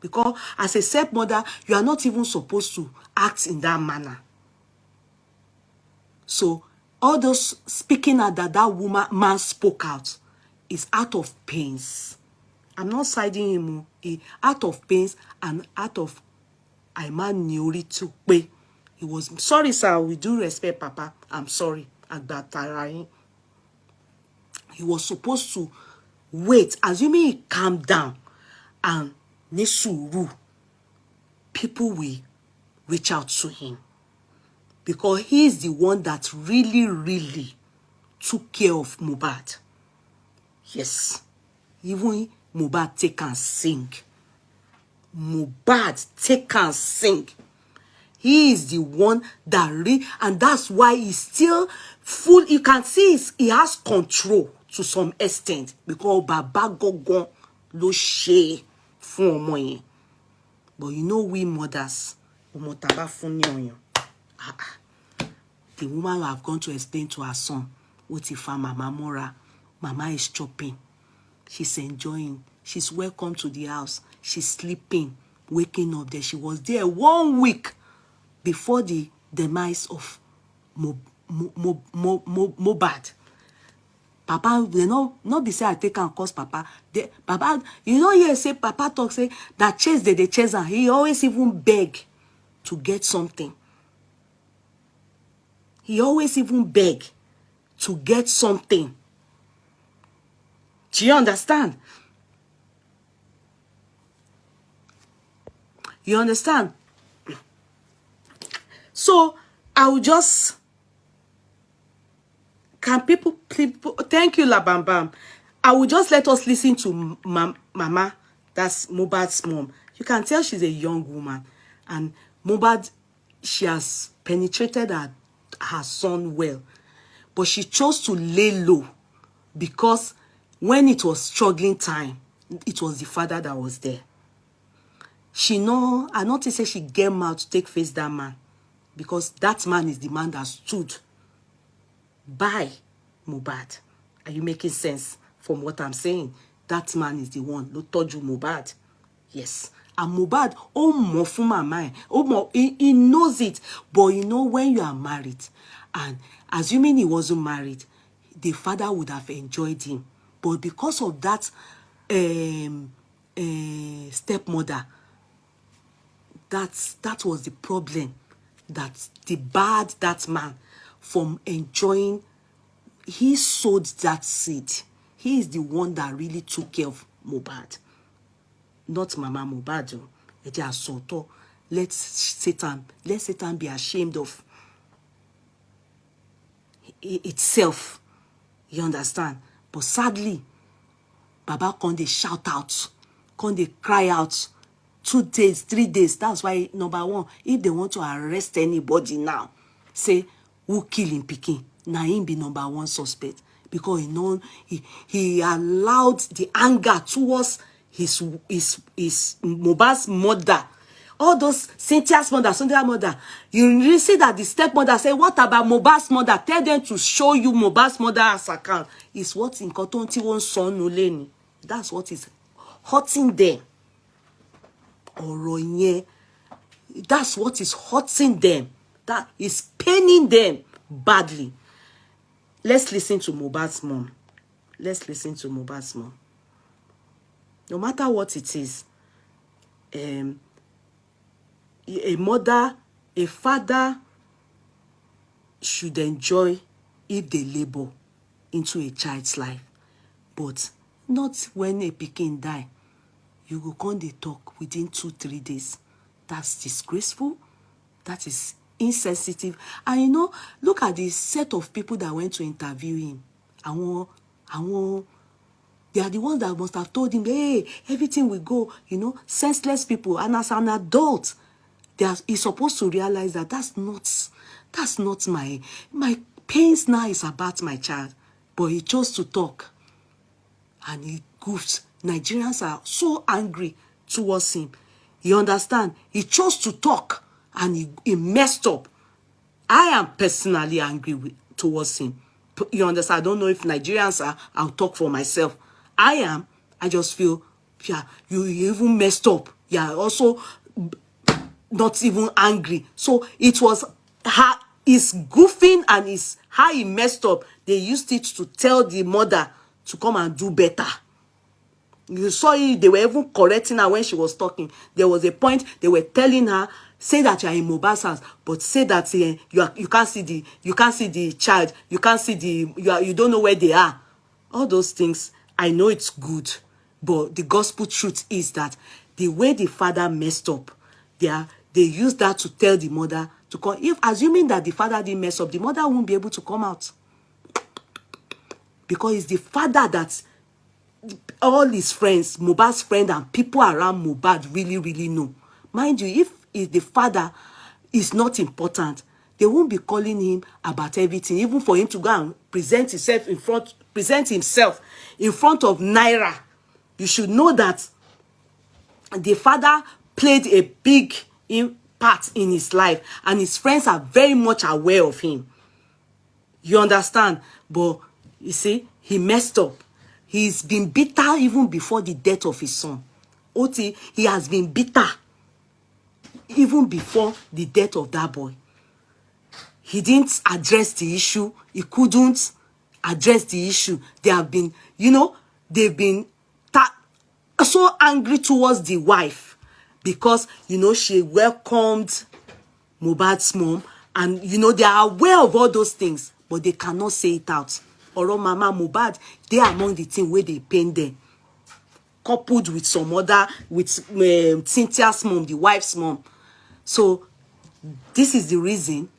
Because as a stepmother, you are not even supposed to act in that manner. So all those speaking out that man spoke out is out of pains. I'm not siding him. Out of pains and out of man to pay. He was sorry, sir. We do respect Papa. I'm sorry. At that time, he was supposed to wait, assuming he calmed down and Nisuru, people will reach out to him. Because he is the one that really took care of Mohbad. Yes. Even Mohbad take and sing. Mohbad take and sing. He is the one that and that's why he's still full. You can see he has control to some extent because Baba Gogon lo she fun omo yen. But you know we mothers, omo taba fun ni oyan. The woman have gone to explain to her son, what if Mama Mora, Mama is chopping. She's enjoying. She's welcome to the house. She's sleeping, waking up there. She was there 1 week before the demise of Mohbad. Papa, they not be say I take and cause Papa. Papa, you know here say Papa talk say that chase they chase and he always even beg to get something. He always even beg to get something. Do you understand? You understand? So I will just people thank you, La Bam Bam. I will just let us listen to Mama, that's Mohbad's mom. You can tell she's a young woman, and Mohbad, she has penetrated her son well, but she chose to lay low because when it was struggling time, it was the father that was there. I not to say she get mad to take face that man, because that man is the man that stood by Mohbad. Are you making sense from what I'm saying? That man is the one who told you Mohbad. Yes. And Mohbad, he knows it. But you know, when you are married, and assuming he wasn't married, the father would have enjoyed him. But because of that stepmother, that was the problem. That debarred that man from enjoying. He sowed that seed. He is the one that really took care of Mohbad. Not Mama Mohbad. Let Satan be ashamed of itself. You understand? But sadly, Baba can't they shout out, can't they cry out 2 days, 3 days. That's why, number one, if they want to arrest anybody now, say, who kill him Pikin? Now him be number one suspect. Because he allowed the anger towards his Mohbad's mother. All those Cynthia's mother, you really see that the stepmother say, what about Mohbad's mother? Tell them to show you Mohbad's mother's account. It's what in Kotonti won son Oleni. That's what is hurting them. That's what is hurting them. That is paining them badly. Let's listen to Mohbad's mom. Let's listen to Mohbad's mom. No matter what it is, a mother, a father should enjoy if they labor into a child's life. But not when a pikin die. You go come dey talk within 2-3 days. That's disgraceful. That is insensitive. And you know, look at the set of people that went to interview him. They are the ones that must have told him, hey, everything will go, you know, senseless people. And as an adult, he's supposed to realize that that's not my pains now is about my child. But he chose to talk. And he goofed. Nigerians are so angry towards him. You understand? He chose to talk and he messed up. I am personally angry towards him. You understand? I don't know if Nigerians are. I'll talk for myself. I am. I just feel yeah, you even messed up. Yeah, also not even angry. So it was her, his goofing and his how he messed up. They used it to tell the mother to come and do better. You saw it, they were even correcting her when she was talking. There was a point they were telling her, say that you are in Mohbad's house, but say that you can't see the child, you can't see you don't know where they are. All those things, I know it's good, but the gospel truth is that the way the father messed up, they use that to tell the mother to come. If assuming that the father didn't mess up, the mother won't be able to come out, because it's the father that all his friends, Mohbad's friend and people around Mohbad really know. Mind you, if the father is not important, they won't be calling him about everything, even for him to go and present himself in front of Naira. You should know that the father played a big part in his life, and his friends are very much aware of him. You understand? But you see, he messed up. He's been bitter even before the death of his son. Oti, he has been bitter even before the death of that boy. He didn't address the issue. He couldn't address the issue. They have been, they've been so angry towards the wife because, she welcomed Mohbad's mom, and, they are aware of all those things, but they cannot say it out. Or Mama Mohbad, they are among the things where they pain them. Coupled with some other, with Cynthia's mom, the wife's mom. So, this is the reason,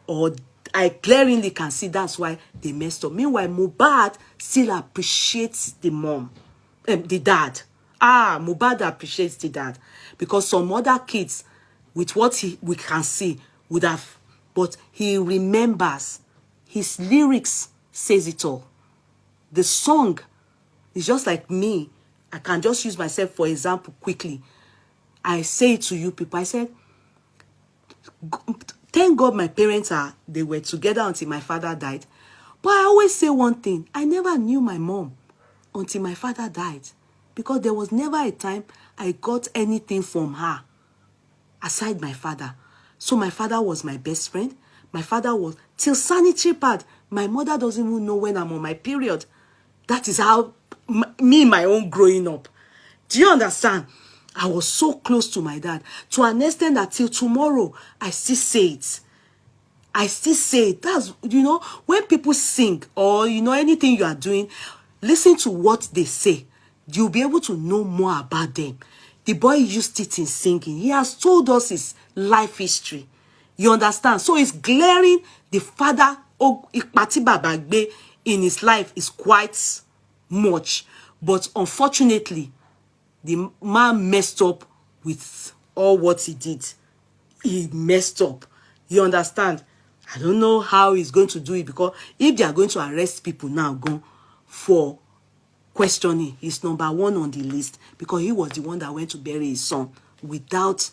or I glaringly can see that's why they messed up. Meanwhile, Mohbad still appreciates the mom, the dad. Mohbad appreciates the dad. Because some other kids, with what we can see, would have, but he remembers. His lyrics says it all. The song is just like me. I can just use myself for example quickly. I say to you people, I said, thank God my parents they were together until my father died. But I always say one thing, I never knew my mom until my father died. Because there was never a time I got anything from her aside my father. So my father was my best friend. My father was, till sanitary pad, my mother doesn't even know when I'm on my period. That is how me, my own growing up. Do you understand? I was so close to my dad, to an extent that till tomorrow, I still say it. I still say it. That's, when people sing or, anything you are doing, listen to what they say. You'll be able to know more about them. The boy used it in singing. He has told us his life history. You understand? So it's glaring the father in his life is quite much. But unfortunately, the man messed up with all what he did. He messed up. You understand? I don't know how he's going to do it, because if they are going to arrest people now, go for questioning, he's number one on the list, because he was the one that went to bury his son without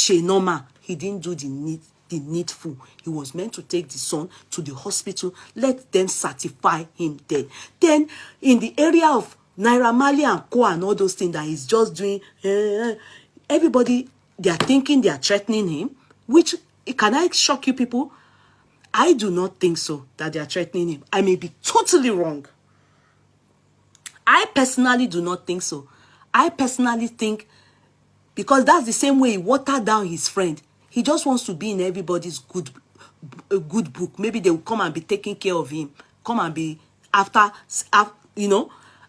Norma. He didn't do the needful. He was meant to take the son to the hospital, let them certify him dead. Then in the area of Naira Marley and Co and all those things that he's just doing, everybody, they are thinking they are threatening him, which, can I shock you people? I do not think so, that they are threatening him. I may be totally wrong. I personally do not think so. I personally think, because that's the same way he watered down his friend. He just wants to be in everybody's good book. Maybe they will come and be taking care of him. Come and be after.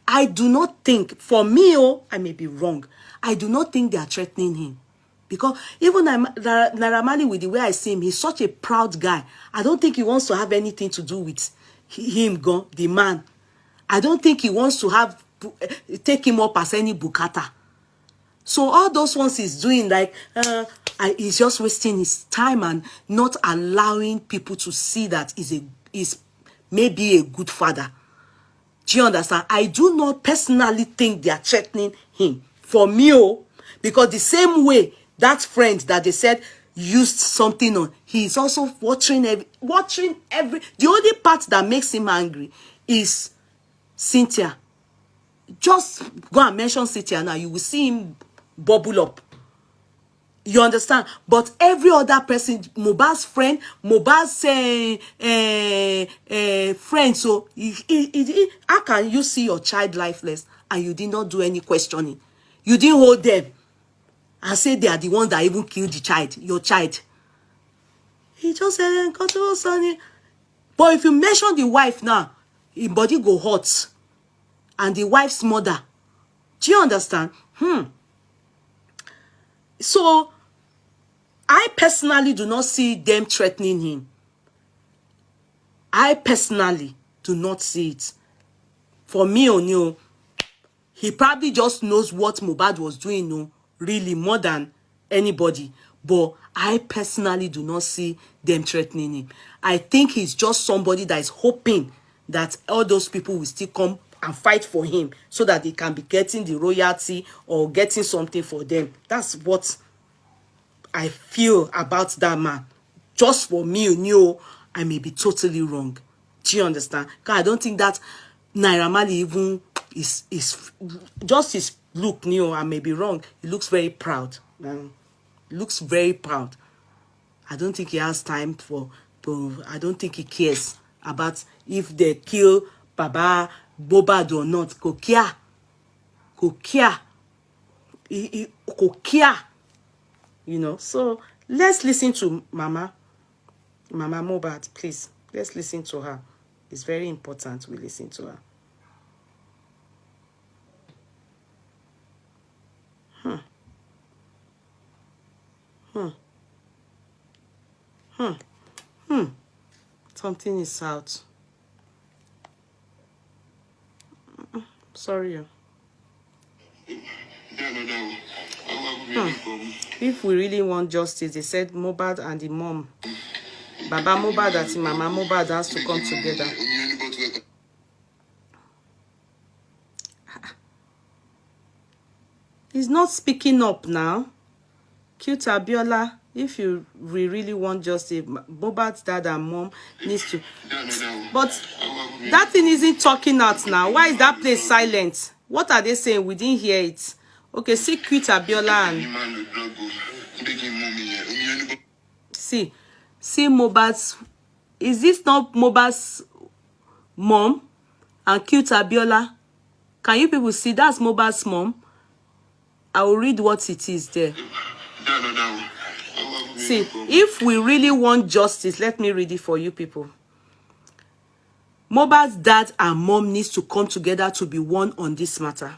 I do not think, for me, I may be wrong. I do not think they are threatening him. Because even Naira Marley, with the way I see him, he's such a proud guy. I don't think he wants to have anything to do with him, the man. I don't think he wants to take him up as any bukata. So all those ones he's doing, like, he's just wasting his time and not allowing people to see that he's maybe a good father. Do you understand? I do not personally think they are threatening him. For me, because the same way that friend that they said used something on, he's also watching every. The only part that makes him angry is Cynthia. Just go and mention Cynthia now, you will see him bubble up. You understand? But every other person, Mohbad's friend, Mohbad's friend, so how can you see your child lifeless and you did not do any questioning? You didn't hold them and say they are the ones that even killed the child, your child. He just said, Sonny. But if you mention the wife now, his body go hot. And the wife's mother. Do you understand? So, I personally do not see them threatening him. I personally do not see it. For me, Onyo, he probably just knows what Mohbad was doing, no, really more than anybody. But I personally do not see them threatening him. I think he's just somebody that is hoping that all those people will still come and fight for him so that they can be getting the royalty or getting something for them. That's what I feel about that man. Just for me, I may be totally wrong. Do you understand? Because I don't think that Naira Marley even is just his look, I may be wrong. He looks very proud. He looks very proud. I don't think he has time I don't think he cares about if they kill Baba Mohbad or not. Go care. So let's listen to Mama Mohbad, please. Let's listen to her. It's very important we listen to her. Something is out. Sorry. If we really want justice, they said Mohbad and the mom, Baba Mohbad and Mama Mohbad, has to come together. He's not speaking up now. Cute Abiola, if you really want justice, Mohbad's dad and mom needs to. But that thing isn't talking out now. Why is that place silent? What are they saying? We didn't hear it. Okay, see Cute Abiola and see Mohbad's. Is this not Mohbad's mom and Cute Abiola? Can you people see that's Mohbad's mom? I will read what it is there. See, if we really want justice, let me read it for you people. Mohbad's dad and mom needs to come together to be one on this matter.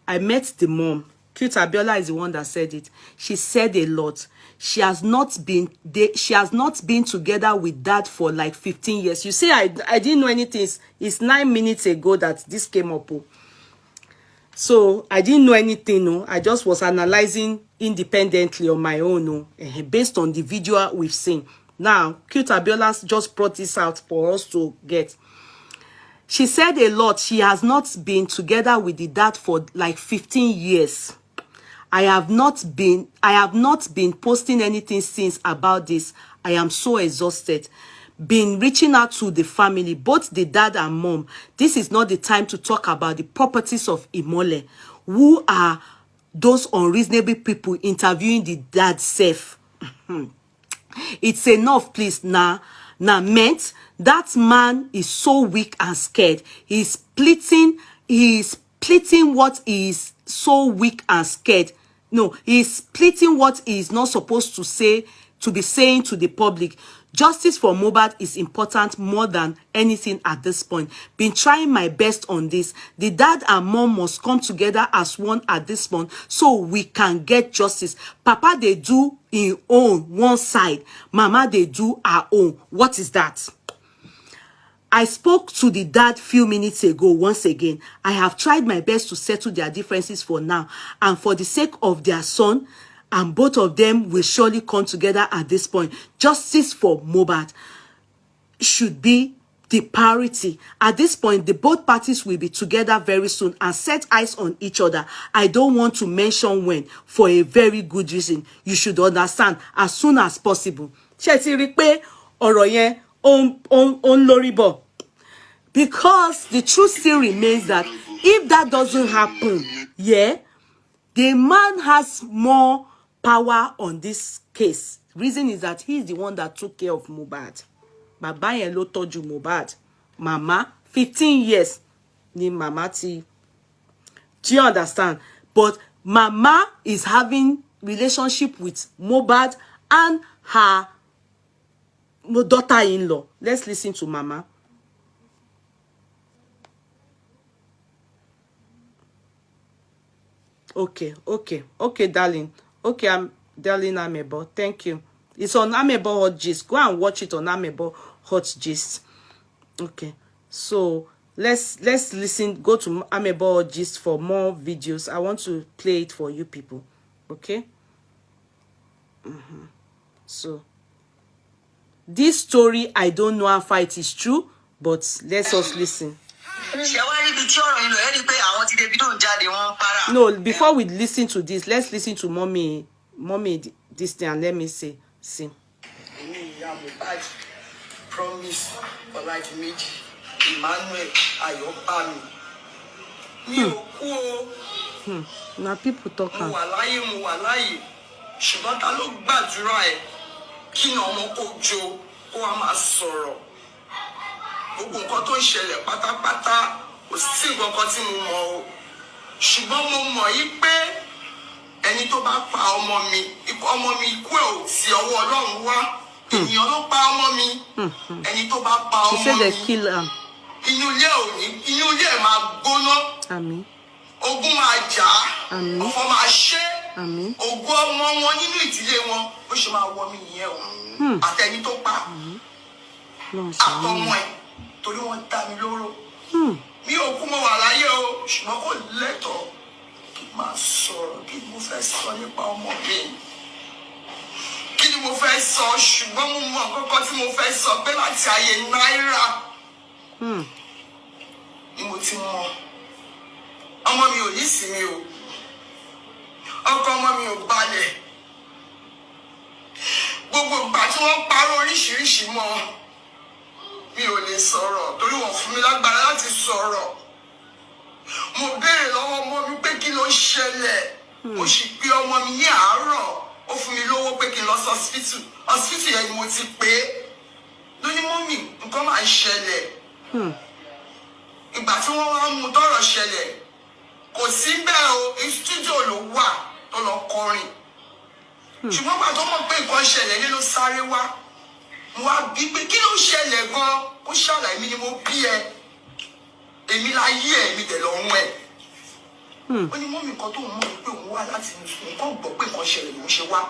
I met the mom. Cute Abiola is the one that said it. She said a lot. She has not been together with dad for like 15 years. You see, I didn't know anything. It's 9 minutes ago that this came up. So I didn't know anything. No, I just was analyzing independently on my own. No, based on the video we've seen. Now, Cute Abiola just brought this out for us to get. She said a lot. She has not been together with the dad for like 15 years. I have not been posting anything since about this. I am so exhausted. Been reaching out to the family, both the dad and mom. This is not the time to talk about the properties of Imole. Who are those unreasonable people interviewing the dad self? It's enough, please. Now meant that man is so weak and scared. He's splitting what is so weak and scared. No, he's splitting what he is not supposed to say, to be saying to the public. Justice for Mohbad is important more than anything at this point. Been trying my best on this. The dad and mom must come together as one at this point so we can get justice. Papa, they do in own one side. Mama, they do our own. What is that? I spoke to the dad few minutes ago. Once again, I have tried my best to settle their differences for now and for the sake of their son, and both of them will surely come together at this point. Justice for Mohbad should be the priority. At this point, the both parties will be together very soon and set eyes on each other. I don't want to mention when, for a very good reason. You should understand as soon as possible. Because the truth still remains that If that doesn't happen, yeah, the man has more power on this case. Reason is that he is the one that took care of Mohbad. Bàbá yẹn ló tọ́jú Mohbad. Mama, 15 years ni mama ti. Do you understand? But mama is having relationship with Mohbad and her daughter-in-law. Let's listen to mama. Okay, darling. Okay, I'm darling Amebo. Thank you. It's on Amebo Hot Gist. Go and watch it on Amebo Hot Gist. Okay. So let's listen. Go to Amebo Hot Gist for more videos. I want to play it for you people. Okay. So this story, I don't know how far it is true, but let's us listen. No, before we listen to this, let's listen to mommy this thing, and let me say, see. Promise for like Meji, Emmanuel, Ayobami. Now people talk. Mo wà láyé. Ṣùgbọ́n ta ló gbàdúrà ẹ̀ kí na ọmọ kó jó kó wá máa sọ̀rọ̀. Gbogbo nǹkan tó ń ṣẹlẹ̀ pátápátá kò sí nǹkan kan tí mo mọ̀ o. Ṣùgbọ́n mo mọ̀ yí pé ẹni tó bá pa ọmọ mi ikú ẹ̀ ò ti ọwọ́ Ọlọ́run wá. Ènìyàn ló pa ọmọ mi. Ẹni tó bá pa ọmọ mi. She said they kill her. Inú ilé ẹ̀ máa gbóná. Àmín. Ogun máa jà. Àmín. Ọ̀fọ̀ máa ṣẹ́. Àmín. Ògo ọmọ wọn nínú ìdílé wọn bó ṣe máa wọ mí nìyẹn o. Àtẹni tó pa. Àtọmọ ẹ̀ torí wọ́n dá mi lóró. Mi ò kú mo wà láyé o ṣùgbọ́n kò lẹ́tọ̀ọ́ kí n máa sọ̀rọ̀ kí mo fẹ́ sọ nípa ọmọ mi. Kí ni mo fẹ́ sọ ṣùgbọ́n mo mọ kọ́kọ́ tí mo fẹ́ sọ pé láti ayé náírà ni mo ti mọ ọmọ mi ò ní sinmi o. Ọkọ ọmọ mi ò balẹ̀. Gbogbo ìgbà tí wọ́n parọ́ oríṣiríṣi mọ́ mi ò lè sọ̀rọ̀ torí wọ́n fún mi lágbára láti sọ̀rọ̀. Mo béèrè lọ́wọ́ ọmọ mi pé kí ló ṣẹlẹ̀. Mo sì pe ọmọ mi ní àárọ̀. Ó fún mi lówó pé kí n lọ sí hospital. Hospital yẹn ni mo ti pé. Lóní mọ́mì nǹkan máa ń ṣẹlẹ̀. Ìgbà tí wọ́n wá mú tọ́rọ̀ ṣẹlẹ̀ kò sí bẹ́ẹ̀ o studio ló wà tó lọ kọrin. Ṣùgbọ́n gbà tó mọ̀ pé nǹkan ṣẹlẹ̀ lé ló sáré wá. Mo wá bí pé kí ló ṣẹlẹ̀ gan-an ó ṣàlàyé mi ni mo bí ẹ. Èmi láyé ẹ̀ mi dẹ̀ lọ́rùn ẹ̀. Ó ní mọ́mì nǹkan tó ń mọ̀ pé òun wá láti nǹkan gbọ́ pé nǹkan ṣẹlẹ̀ ló ń ṣe wá.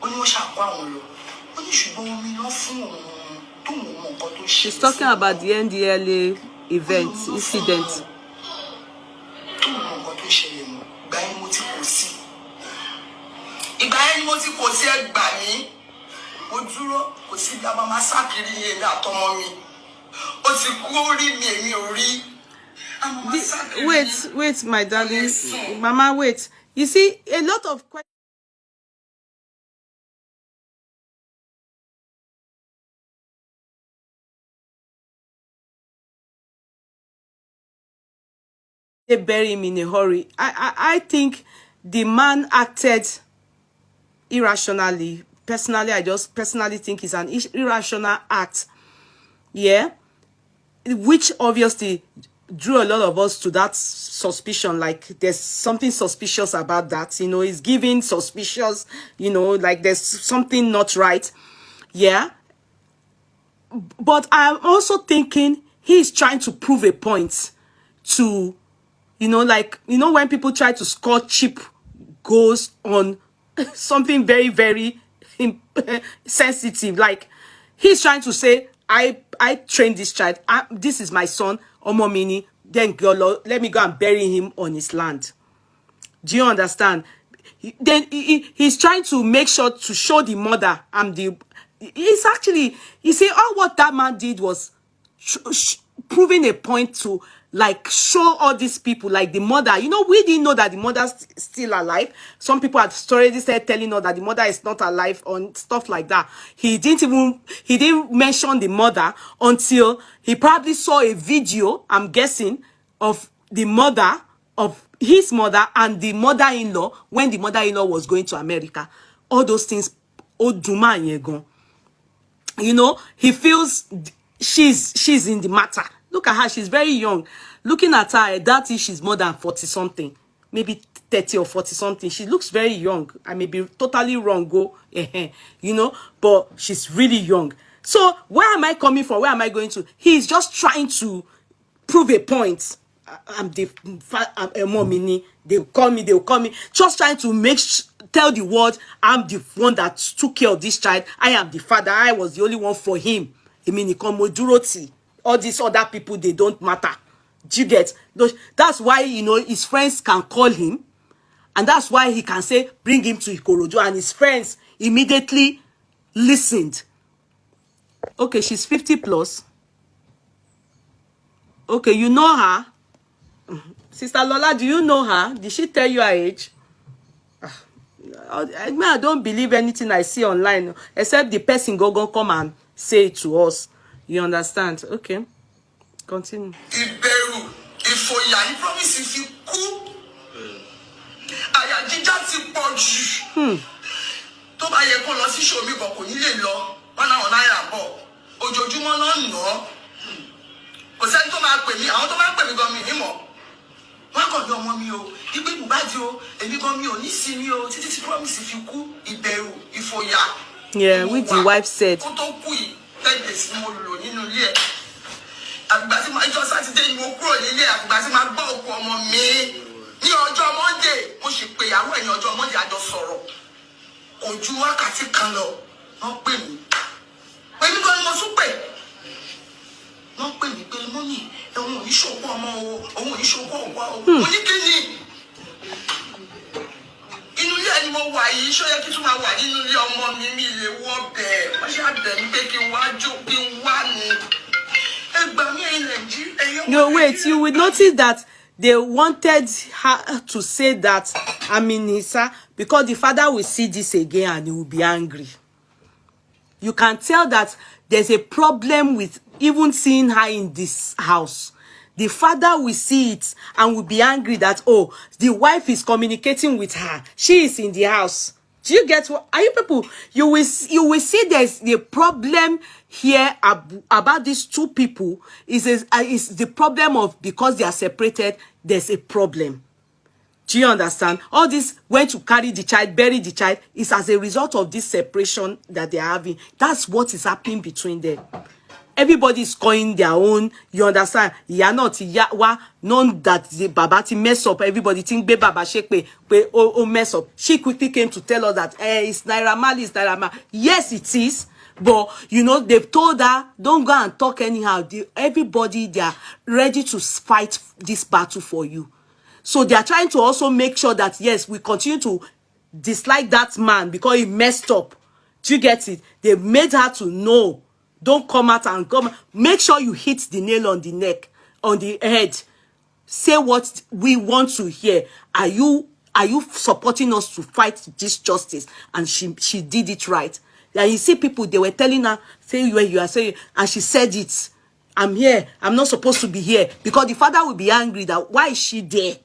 Ó ní wọ́n ṣàkó àwọn lọ. Ó ní ṣùgbọ́n omi lọ fún òun tó ń mọ nǹkan tó ṣe. She's talking about the NDLA event, incident. Tó ń mọ nǹkan tó ṣẹlẹ̀ mọ́, ìgbà yẹn mo ti kò sí. Ìgbà yẹn mo ti kò sí ẹ gbà mí. Mo dúró kò sí bí a máa sákìrì èmi àtọmọ mi. Ó ti kú orí mi èmi ò rí. Wait, my darling. Mama, wait. You see, a lot of questions. They bury him in a hurry. I think the man acted irrationally. Personally, I just personally think it's an irrational act. Yeah. Which obviously drew a lot of us to that suspicion, like there's something suspicious about that, you know, it's giving suspicious, you know, like there's something not right. Yeah. But I'm also thinking he's trying to prove a point to, you know, like, you know, when people try to score cheap goals on something very, very sensitive, like he's trying to say, I trained this child. This is my son, Omomini. Then let me go and bury him on his land. Do you understand? Then he's trying to make sure to show the mother he's actually, you see, all what that man did was proving a point to like show all these people, like the mother, you know, we didn't know that the mother's still alive. Some people had already said telling us that the mother is not alive on stuff like that. He didn't mention the mother until he probably saw a video, I'm guessing, of the mother of his mother and the mother-in-law when the mother-in-law was going to America. All those things, oh, Duma Yegon. You know, he feels she's in the matter. Look at her, she's very young. Looking at her, I doubt if she's more than 40 something, maybe 30 or 40 something. She looks very young. I may be totally wrong, you know, but she's really young. So where am I coming from? Where am I going to? He's just trying to prove a point. I'm the mommy. They'll call me. Just trying to tell the world I'm the one that took care of this child. I am the father. I was the only one for him. I mean, all these other people, they don't matter. Do you get? That's why, you know, his friends can call him. And that's why he can say, bring him to Ikorodu. And his friends immediately listened. Okay, she's 50 plus. Okay, you know her. Sister Lola, do you know her? Did she tell you her age? I don't believe anything I see online, except the person go come and say it to us. You understand? Okay. Continue. Ìbẹ̀rù, ìfòyà, he promise if you kú. Àyà jíjá ti pọ̀ jù. Tó bá yẹ kó lọ sí show mi bọ̀ kò ní lè lọ. Wọ́n náà náírà bọ̀. Ojoojúmọ́ ló ń nà. Kò sẹ́ni tó máa pè mí, àwọn tó máa pè mí gan mi ní mọ̀. Wọ́n kàn ní ọmọ mi o, ìgbé Mohbad o, èmi gan mi ò ní sí mi o, títí tí promise fi kú, ìbẹ̀rù, ìfòyà. Yeah, which the wife said. Kó tó kú yìí, 10 days ni mo lò nínú ilé ẹ̀. Àgbà tí ọjọ́ Sátidé ni mo kúrò nílé, àgbà tí máa gbọ́ òkú ọmọ mi. Ní ọjọ́ Monday, mo sì pè ìyàwó ẹ̀ ní ọjọ́ Monday àjọ sọ̀rọ̀. Kò ju wákàtí kan lọ, wọ́n pè mí. Pé mi gan ni mo tún pè. Wọ́n pè mí pé mọ́mì, òun ò ní ṣòkó ọmọ o, òun ò ní ṣòkó ọ̀pá o. Mo ní kí ni? Inú ilé ẹni mo wà yìí, ṣó yẹ kí tún máa wà nínú ilé ọmọ mi lè wọ́ bẹ̀. Wọ́n ṣe àbẹ̀ mi pé kí n wá jó, kí n wá ni. Ẹgbà mi ẹ̀yin Nàìjíríà. No, wait, you will notice that they wanted her to say that Aminisa, because the father will see this again and he will be angry. You can tell that there's a problem with even seeing her in this house. The father will see it and will be angry that, oh, the wife is communicating with her. She is in the house. Do you get what? Are you people? You will see there's the problem here about these two people is the problem of because they are separated. There's a problem. Do you understand? All this went to carry the child, bury the child is as a result of this separation that they are having. That's what is happening between them. Everybody is calling their own. You understand? Yeah, not none that the Babati mess up. Everybody think be Baba shake oh mess up. She quickly came to tell us that it's Naira Marley, it's Naira Marley. Yes, it is. But you know, they've told her, don't go and talk anyhow. Everybody, they are ready to fight this battle for you. So they are trying to also make sure that yes, we continue to dislike that man because he messed up. Do you get it? They made her to know. Don't come out and come. Make sure you hit the nail on the neck, on the head. Say what we want to hear. Are you supporting us to fight this justice? And she did it right. And you see people, they were telling her, say where you are saying, and she said it. I'm here. I'm not supposed to be here. Because the father will be angry that why is she there?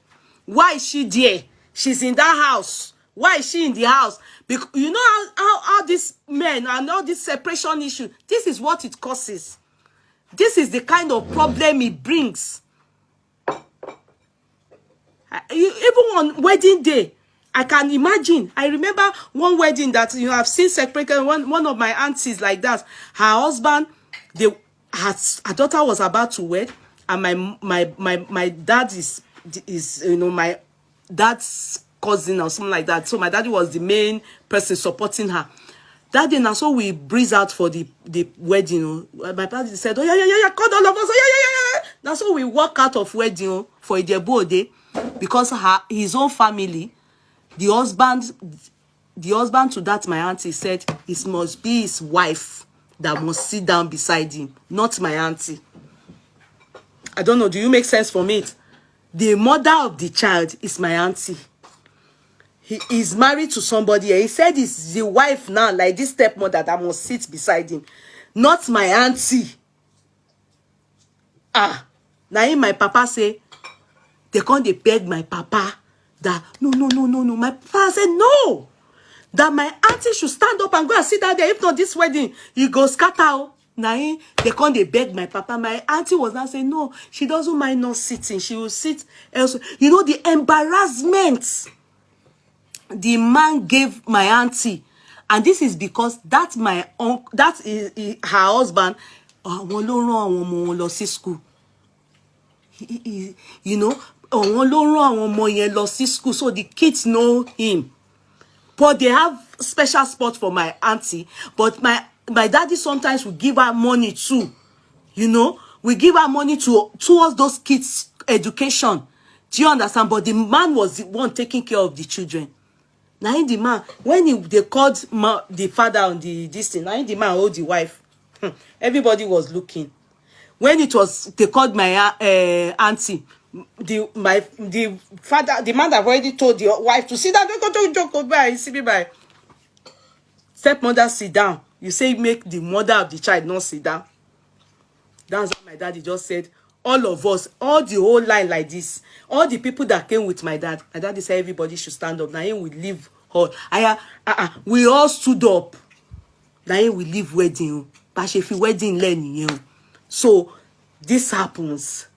Why is she there? She's in that house. Why is she in the house? Because you know how these men and all this separation issue, this is what it causes. This is the kind of problem it brings. Even on wedding day, I can imagine. I remember one wedding that I've seen separated. One of my aunties like that. Her husband, her daughter was about to wed, and my dad is my dad's cousin or something like that. So my daddy was the main person supporting her. That day now, so we breeze out for the wedding. My daddy said, oh yeah, call all of us. Oh yeah. Now so we walk out of wedding for Ijebu Ode because his own family, the husband to that my auntie said it must be his wife that must sit down beside him, not my auntie. I don't know. Do you make sense for me? The mother of the child is my auntie. He is married to somebody. He said it's the wife now, like this stepmother that must sit beside him, not my auntie. Now my papa say, they come they beg my papa that no. My papa said no, that my auntie should stand up and go and sit down there. If not, this wedding, you go scatter. Now they come they beg my papa. My auntie was not saying no, she doesn't mind not sitting. She will sit else. You know the embarrassment the man gave my auntie, and this is because that my uncle, that is her husband. Wọ́n ló rán àwọn ọmọ wọn lọ sí school. You know, wọ́n ló rán àwọn ọmọ yẹn lọ sí school, so the kids know him. But they have special spot for my auntie. But my daddy sometimes will give her money too. You know, we give her money towards those kids' education. Do you understand? But the man was the one taking care of the children. Now the man, when they called the father on this thing, now the man hold the wife. Everybody was looking. When they called my auntie, the father, the man that already told the wife to sit down, don't go by, see me by. Stepmother, sit down. You say make the mother of the child not sit down. That's what my daddy just said. All of us, all the whole line like this, all the people that came with my daddy said everybody should stand up. Now we leave hall. We all stood up. Now we leave wedding. But if you wedding learning, so this happens.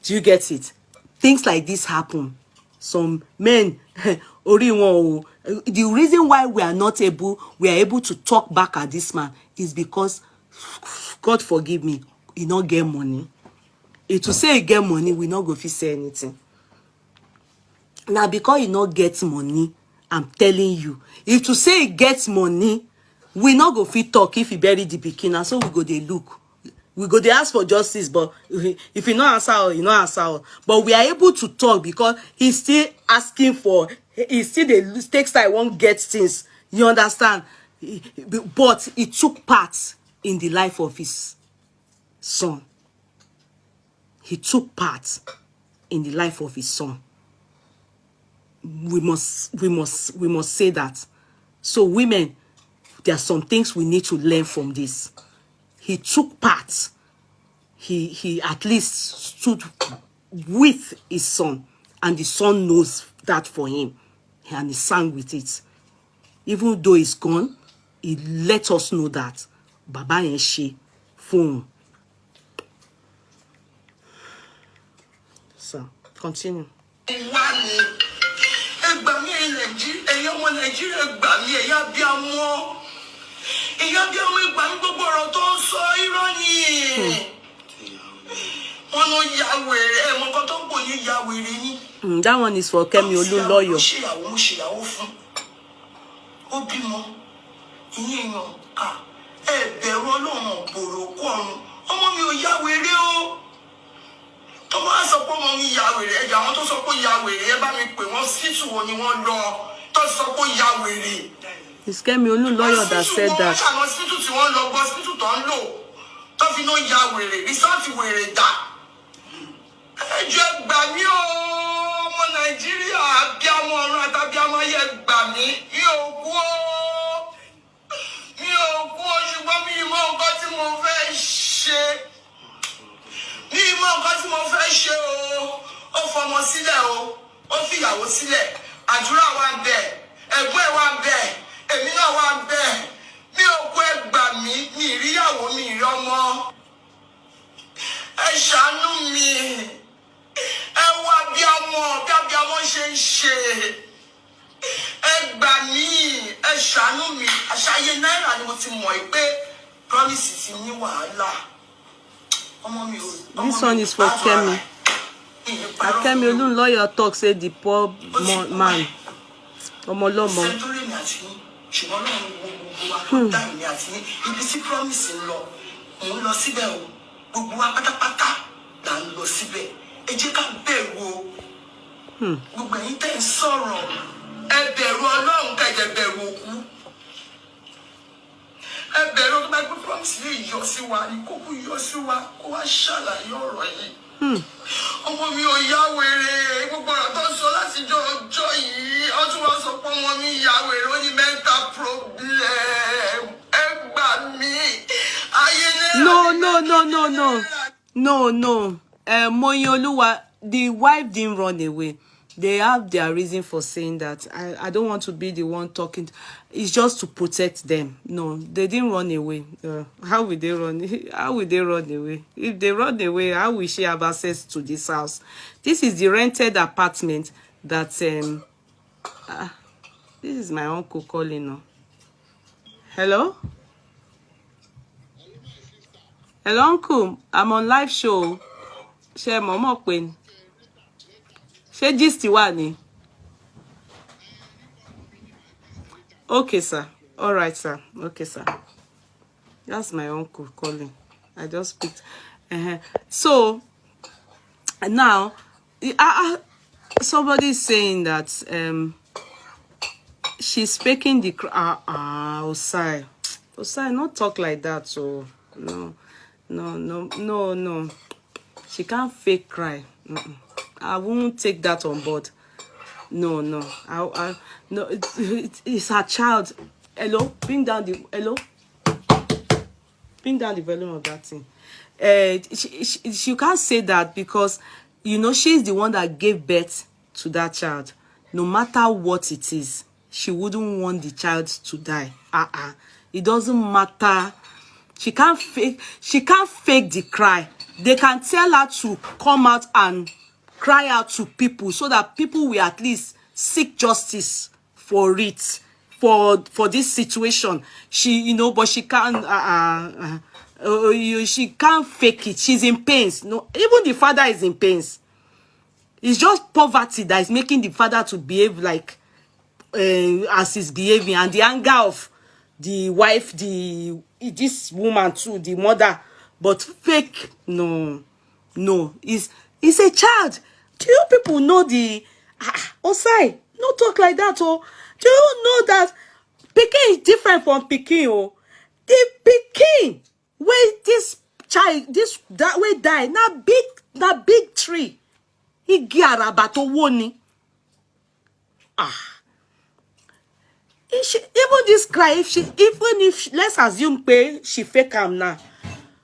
Do you get it? Things like this happen. Some men, the reason why we are able to talk back at this man is because, God forgive me, he not get money. If to say he get money, we not go fit say anything. Now because he not get money, I'm telling you, if to say he gets money, we not go fit talk if he bury the pikin, so we go dey look. We go dey ask for justice, but if he not answer, he not answer. But we are able to talk because he's still asking for, he still the takes time won't get things. You understand? But he took part in the life of his son. He took part in the life of his son. We must say that. So women, there are some things we need to learn from this. He took part. He at least stood with his son, and the son knows that for him, and he sang with it. Even though he's gone, he let us know that Baba and she phone. So continue. That one is for Kemi Olunloyo. It's Kemi Olunloyo that said that. This one is for Kemi. Kemi Olunloyo talk say the poor man. No. Moyoluwa, the wife didn't run away. They have their reason for saying that. I don't want to be the one talking. It's just to protect them. No, they didn't run away. How will they run? How will they run away? If they run away, how will she have access to this house? This is the rented apartment that this is my uncle calling now. Hello? Hello, uncle. I'm on live show. Share Momo Queen. Share gist wà ni. Okay, sir. All right, sir. Okay, sir. That's my uncle calling. I just picked. So now, somebody is saying that she's faking the Osai. Osai, not talk like that. So no. She can't fake cry. I won't take that on board. No. No. It's her child. Hello, bring down the volume of that thing. She can't say that because she's the one that gave birth to that child. No matter what it is, she wouldn't want the child to die. It doesn't matter. She can't fake the cry. They can tell her to come out and cry out to people so that people will at least seek justice for it, for this situation. She, but she can't she can't fake it. She's in pains. No, even the father is in pains. It's just poverty that is making the father to behave like as he's behaving, and the anger of the wife, this woman too, the mother. But fake, no, it's a child. Do you people know the Osai? No talk like that. Oh, do you know that Peking is different from Peking? Oh, the Peking where this child, that way die, na big tree. He arabato woni. Even this cry, even if let's assume she fake am now,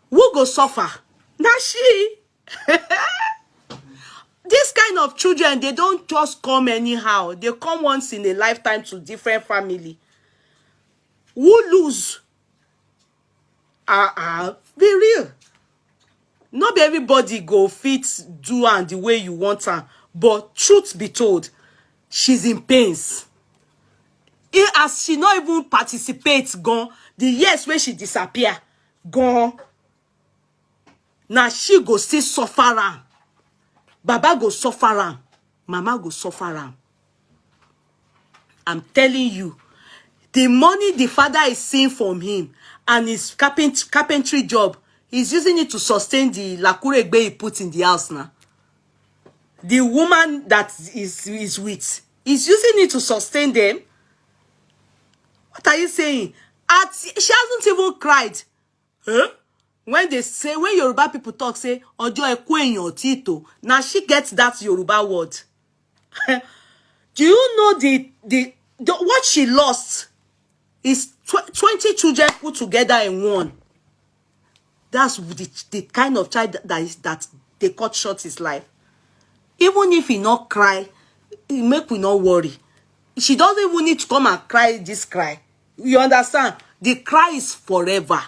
who go suffer? Now she. This kind of children, they don't just come anyhow. They come once in a lifetime to different family. Who lose? Be real. Not everybody go fit do and the way you want her. But truth be told, she's in pains. As she not even participates, gone. The years when she disappear, gone. Now she go still suffer am. Baba go suffer am. Mama go suffer am. I'm telling you, the money the father is seeing from him and his carpentry job, he's using it to sustain the lakuregbe he put in the house now. The woman that is with, he's using it to sustain them. What are you saying? She hasn't even cried. Huh? When they say, when Yoruba people talk, say, Ojo eku eyan tito. Now she gets that Yoruba word. Do you know what she lost is 20 children put together in one. That's the kind of child that they cut short his life. Even if he not cry, it make we not worry. She doesn't even need to come and cry this cry. You understand? The cry is forever.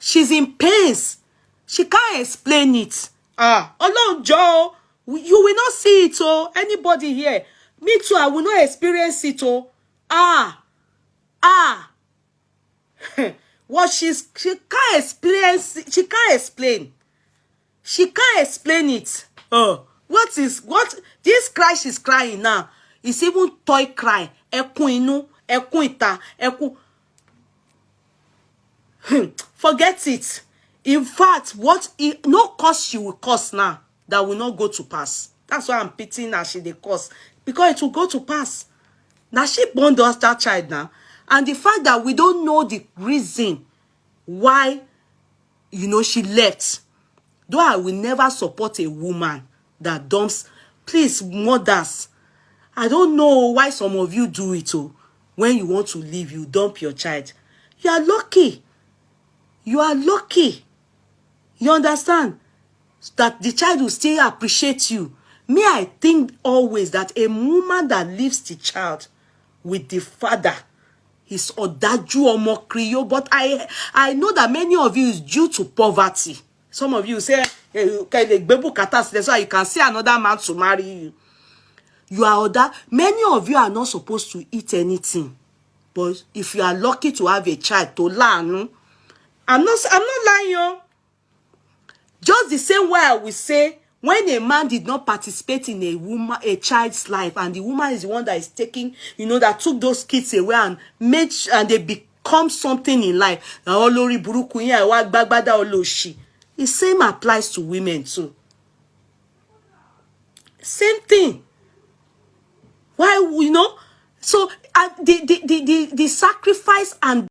She's in pains. She can't explain it. Ọlọ́run jọ̀ọ́, you will not see it. Oh, anybody here? Me too. I will not experience it. Oh, what she can't explain. She can't explain. She can't explain it. What this cry she's crying now? It's even toy cry. Ẹkún inú, ẹkún ìta, ẹkún. Forget it. In fact, no cause she will cause now that will not go to pass. That's why I'm pitying her. She dey cause because it will go to pass. Now she born that child now, and the fact that we don't know the reason why she left. Though I will never support a woman that dumps. Please, mothers, I don't know why some of you do it. Oh, when you want to leave, you dump your child. You are lucky. You are lucky. You understand? that the child will still appreciate you. Me, I think always that a woman that leaves the child with the father is ọ̀dájú ọmọ Creole. But I know that many of you is due to poverty. Some of you say, that's why you can see another man to marry you. You are other. Many of you are not supposed to eat anything. But if you are lucky to have a child, to learn, I'm not lying, yo. Just the same way I will say, when a man did not participate in a child's life, and the woman is the one that is taking, that took those kids away and made, and they become something in life. The same applies to women too. Same thing. Why, so the sacrifice and